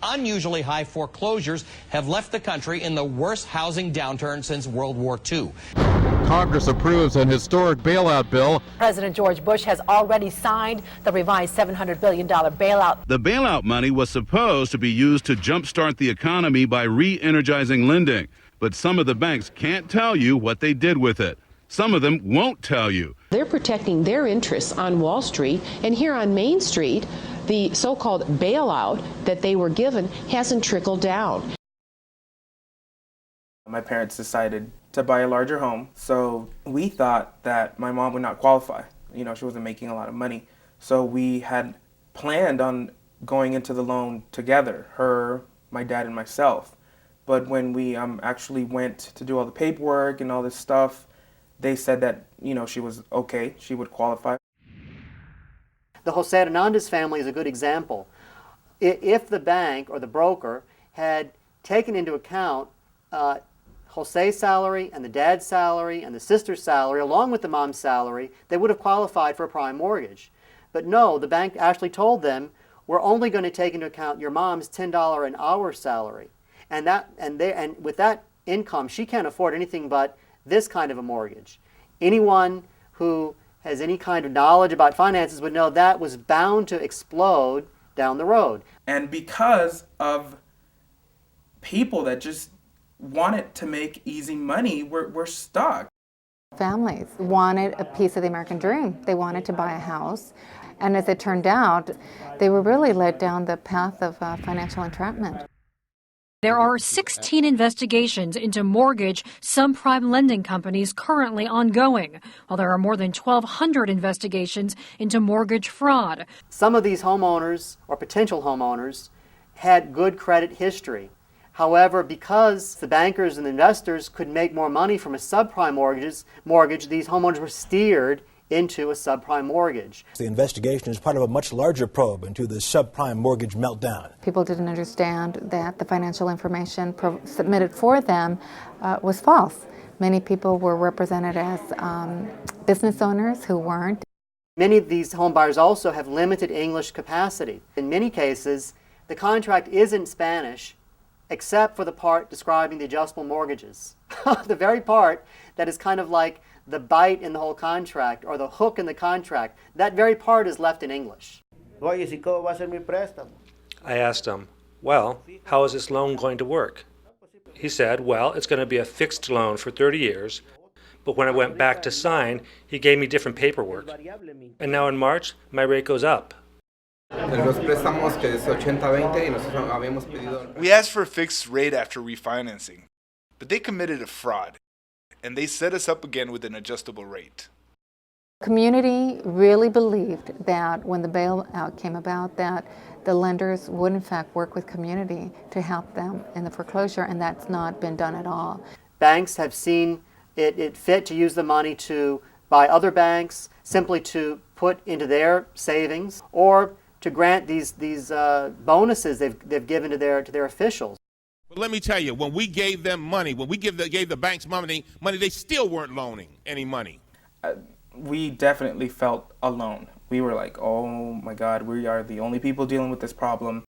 unusually high foreclosures have left the country in the worst housing downturn since World War II. Congress approves an historic bailout bill. President George Bush has already signed the revised $700 billion bailout. The bailout money was supposed to be used to jumpstart the economy by re-energizing lending. But some of the banks can't tell you what they did with it. Some of them won't tell you. They're protecting their interests on Wall Street, and here on Main Street, the so-called bailout that they were given hasn't trickled down. My parents decided to buy a larger home, so we thought that my mom would not qualify. You know, she wasn't making a lot of money. So we had planned on going into the loan together, her, my dad, and myself. But when we actually went to do all the paperwork and all this stuff, they said that, you know, she was okay, she would qualify. The Jose Hernandez family is a good example. If the bank or the broker had taken into account Jose's salary and the dad's salary and the sister's salary along with the mom's salary, they would have qualified for a prime mortgage. But no, the bank actually told them, we're only going to take into account your mom's $10 an hour salary. And with that income, she can't afford anything but this kind of a mortgage. Anyone who has any kind of knowledge about finances would know that was bound to explode down the road. And because of people that just wanted to make easy money, we're stuck. Families wanted a piece of the American dream. They wanted to buy a house. And as it turned out, they were really led down the path of financial entrapment. There are 16 investigations into mortgage subprime lending companies currently ongoing, while there are more than 1,200 investigations into mortgage fraud. Some of these homeowners or potential homeowners had good credit history. However, because the bankers and the investors could make more money from a subprime mortgage, these homeowners were steered into a subprime mortgage. The investigation is part of a much larger probe into the subprime mortgage meltdown. People didn't understand that the financial information submitted for them was false. Many people were represented as business owners who weren't. Many of these home buyers also have limited English capacity. In many cases, the contract is in Spanish, except for the part describing the adjustable mortgages. The very part that is kind of like the bite in the whole contract or the hook in the contract, that very part is left in English. I asked him, well, how is this loan going to work? He said, well, it's going to be a fixed loan for 30 years, but when I went back to sign, he gave me different paperwork. And now in March, my rate goes up. We asked for a fixed rate after refinancing, but they committed a fraud, and they set us up again with an adjustable rate. Community really believed that when the bailout came about that the lenders would in fact work with community to help them in the foreclosure, and that's not been done at all. Banks have seen it fit to use the money to buy other banks, simply to put into their savings, or to grant these bonuses they've given to their officials. But let me tell you, when we gave them money, when we gave the banks money, they still weren't loaning any money. We definitely felt alone. We were like, oh my God, we are the only people dealing with this problem.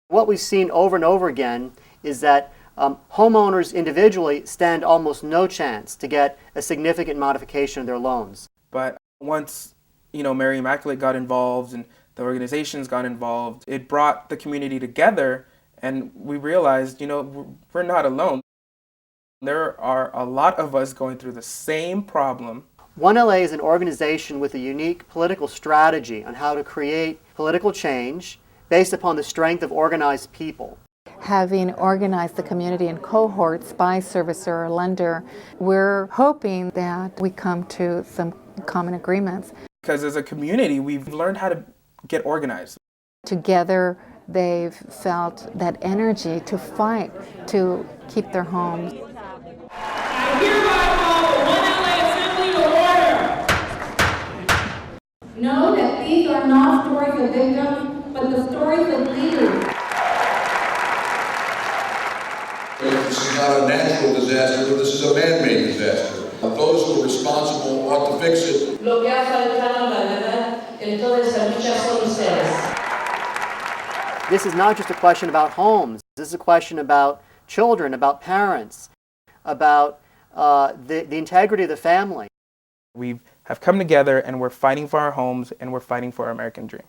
What we've seen over and over again is that homeowners individually stand almost no chance to get a significant modification of their loans. But once, Mary Immaculate got involved and the organizations got involved, it brought the community together, and we realized, we're not alone. There are a lot of us going through the same problem. 1LA is an organization with a unique political strategy on how to create political change based upon the strength of organized people. Having organized the community in cohorts by servicer or lender, we're hoping that we come to some common agreements. Because as a community, we've learned how to get organized. Together, they've felt that energy to fight to keep their homes. I hereby call the 1LA Assembly to order. Know that these are not stories of victims, but the stories of leaders. This is not a natural disaster, but this is a man-made disaster. Those who are responsible ought to fix it. Lo que ha faltado, la verdad, en toda esa lucha son ustedes. This is not just a question about homes. This is a question about children, about parents, about the integrity of the family. We have come together and we're fighting for our homes and we're fighting for our American dream.